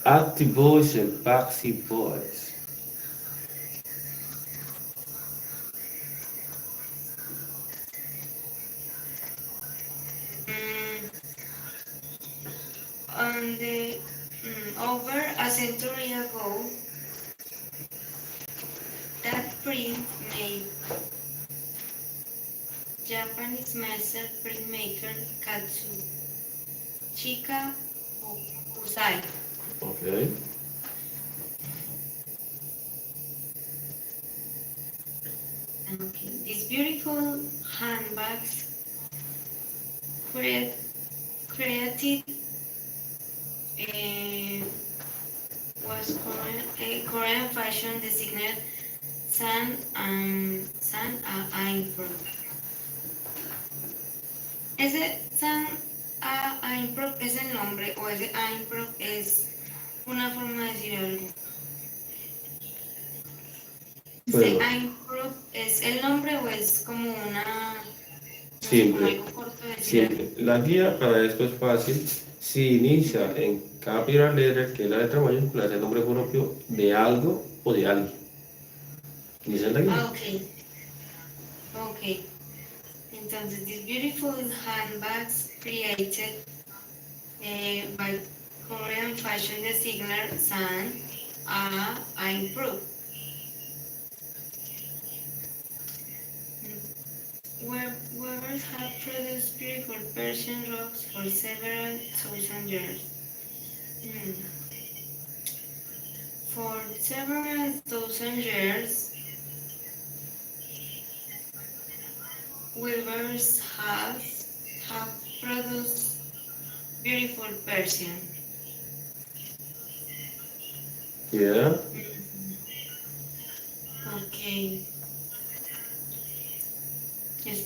Active voice and passive voice. Mm, on the over a century ago, that print made Japanese master printmaker Katsushika Usai. Okay. Okay. These beautiful handbags create, created uh, was Korean fashion designer San Impro. Ese San Impro es el nombre o ese Impro es una forma de decir algo. Ese Bueno, Impro es el nombre o es como una, no sé, como simple, algo corto de decir algo. simple. La guía para esto es fácil. Si inicia en capital letter, que es la letra mayúscula, es el nombre propio de algo o de alguien. Inicia en la guía. Ah, ok, ok. Entonces, these beautiful handbags created by Korean fashion designer San Impro. Weavers have produced beautiful Persian rugs for several thousand years. Hmm. For several thousand years, weavers have produced beautiful Persian. Yeah. Okay. Es-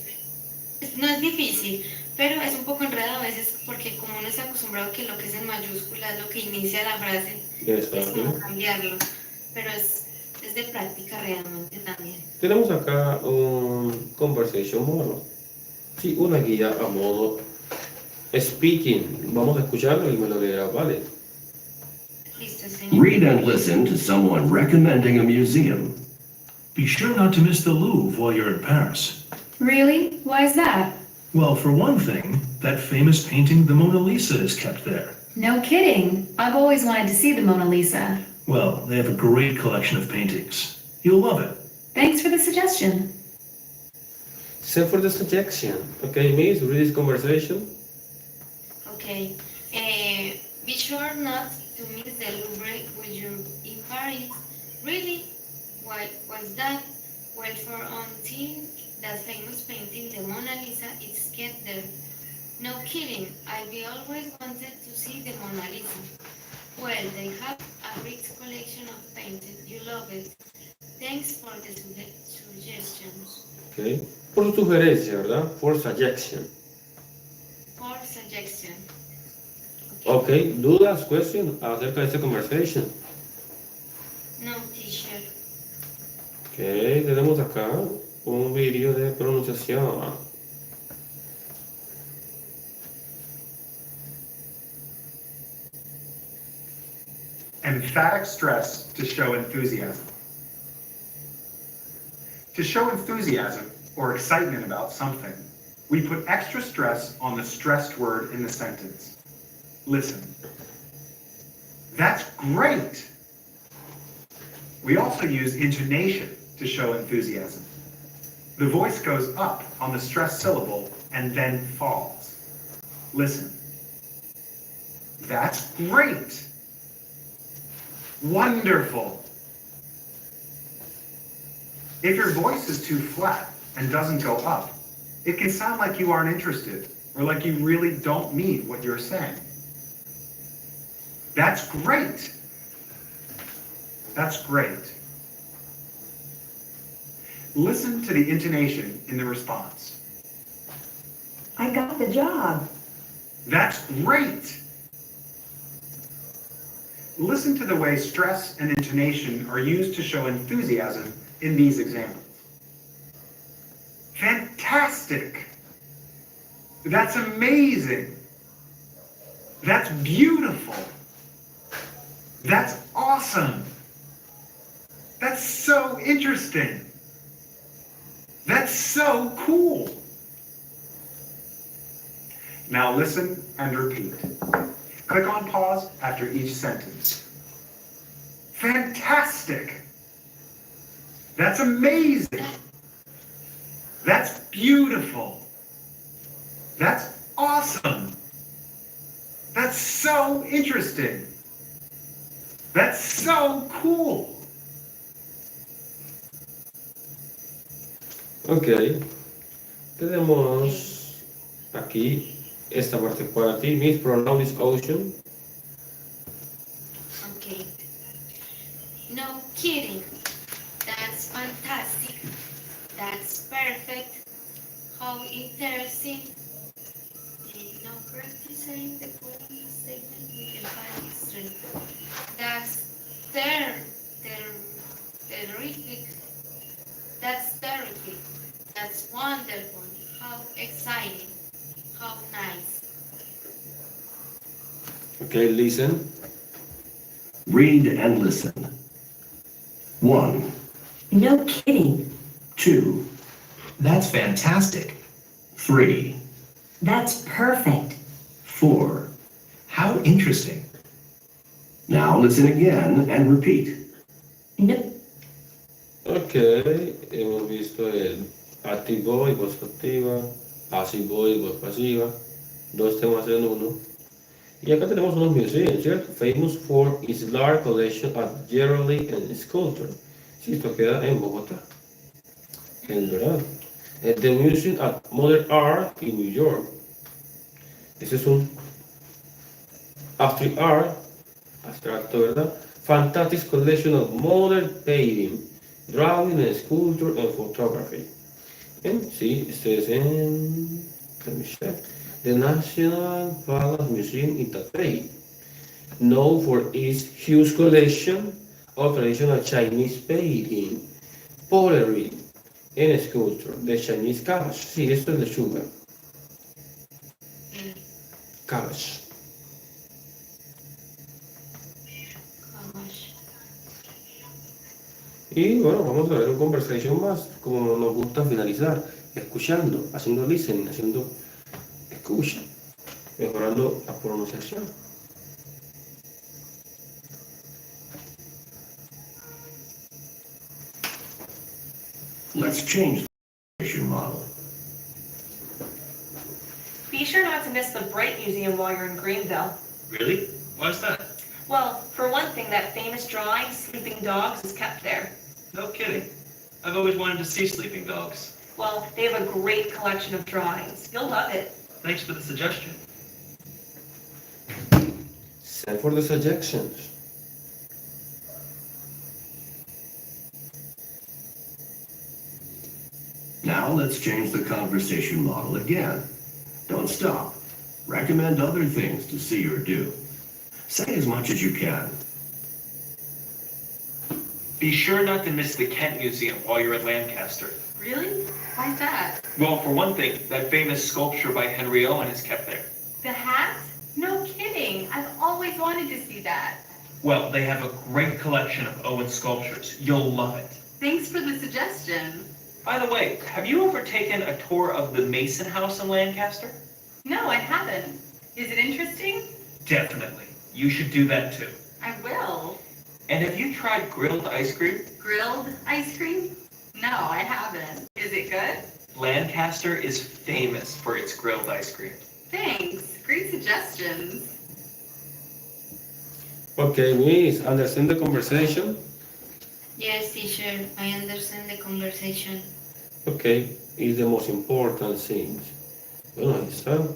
no es difícil, pero es un poco enredado a veces porque como uno está acostumbrado que lo que es en mayúscula es lo que inicia la frase, es como Exacto. cambiarlo, pero es de práctica realmente también. Tenemos acá un conversation modo. Sí, una guía a modo speaking. Vamos a escucharlo y me lo leerá, ¿vale? Listo, señor. Read and listen to someone recommending a museum. Be sure not to miss the Louvre while you're in Paris. Really? Why is that? Well, for one thing, that famous painting, the Mona Lisa, is kept there. No kidding. I've always wanted to see the Mona Lisa. Well, they have a great collection of paintings. You'll love it. Thanks for the suggestion. Send for the suggestion. Okay, Miss, read this conversation. Okay. Be sure not to miss the Louvre when you're in Paris. Really? Why's that? Well, for until that famous painting, the Mona Lisa, is kept there. No kidding. I've always wanted to see the Mona Lisa. Well, they have a rich collection of paintings. You love it. Thanks for the suggestions. Okay. Por su sugerencia, ¿verdad? For suggestion. For suggestion. Okay, dudas, question acerca de esta conversation. No, teacher. Okay, tenemos acá un vídeo de pronunciación. Emphatic stress to show enthusiasm. To show enthusiasm or excitement about something, we put extra stress on the stressed word in the sentence. Listen. That's great. We also use intonation to show enthusiasm. The voice goes up on the stressed syllable and then falls. Listen. That's great. Wonderful. If your voice is too flat and doesn't go up, it can sound like you aren't interested or like you really don't mean what you're saying. That's great. That's great. Listen to the intonation in the response. I got the job. That's great. Listen to the way stress and intonation are used to show enthusiasm in these examples. Fantastic. That's amazing. That's beautiful. That's awesome. That's so interesting. That's so cool. Now listen and repeat. Click on pause after each sentence. Fantastic. That's amazing. That's beautiful. That's awesome. That's so interesting. That's so cool. Ok, tenemos aquí esta parte para ti. Miss pronoun is ocean. Okay. No kidding. That's fantastic. That's perfect. How interesting. No criticizing the following statement we can find strength. That's terrific. That's terrific. That's wonderful. How exciting. How nice. Ok, listen. Read and listen. 1, No kidding. 2, That's fantastic. 3, That's perfect. 4. How interesting. Now listen again and repeat. No, Ok, hemos visto el activo y voz activa, pasivo y voz pasiva, dos temas en uno. Y acá tenemos unos museos, ¿cierto? Famous for its large collection of jewelry and sculpture. Sí, esto queda en Bogotá, en Dorado. The Museum of Modern Art in New York. Ese es un abstract art, abstracto, ¿verdad? Fantastic collection of modern painting, drawing, and sculpture and photography. Sí, este es en let me check. The National Palace Museum in Taipei, known for its huge collection of traditional Chinese painting, pottery, and sculpture. The Chinese cabbage. Sí, esto es de sugar. Cabbage. Y bueno, vamos a ver un conversation más, como nos gusta finalizar, escuchando, haciendo listening, haciendo escucha, mejorando la pronunciación. Let's change the conversation model. Be sure not to miss the Bright Museum while you're in Greenville. Really? Why's that? Well, for one thing, that famous drawing, Sleeping Dogs, is kept there. No kidding. I've always wanted to see sleeping dogs. Well, they have a great collection of drawings. You'll love it. Thanks for the suggestion. Send for the suggestions. Now let's change the conversation model again. Don't stop. Recommend other things to see or do. Say as much as you can. Be sure not to miss the Kent Museum while you're at Lancaster. Really? Why's that? Well, for one thing, that famous sculpture by Henry Owen is kept there. The hat? No kidding. I've always wanted to see that. Well, they have a great collection of Owen sculptures. You'll love it. Thanks for the suggestion. By the way, have you ever taken a tour of the Mason House in Lancaster? No, I haven't. Is it interesting? Definitely. You should do that too. I will. And have you tried grilled ice cream? Grilled ice cream? No, I haven't. Is it good? Lancaster is famous for its grilled ice cream. Thanks. Great suggestions. Okay, Miss, understand the conversation? Yes, teacher. I understand the conversation. Okay, is the most important thing. Bueno, ahí está.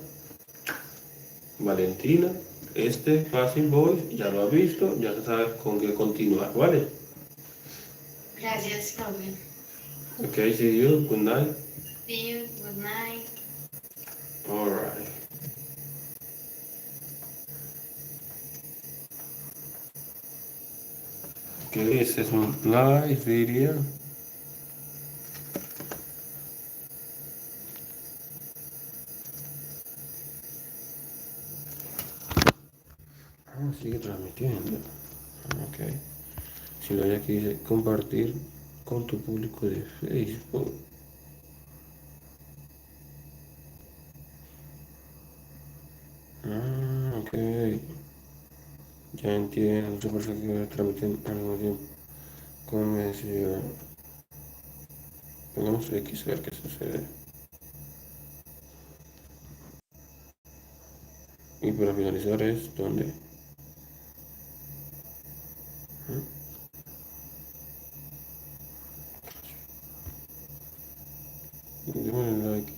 Valentina, este Passive Voice ya lo ha visto, ya se sabe con qué continuar, ¿vale? Gracias, profe. Okay, see you, good night. See you. Good night. Alright. Okay, este es un live video. Sigue transmitiendo. Ok. Si lo hay aquí dice compartir con tu público de Facebook. Ok. Ya entiendo. Muchas personas que transmiten al mismo tiempo. Como me decía. Pongamos X a ver qué sucede. Y para finalizar es donde. Démosle like.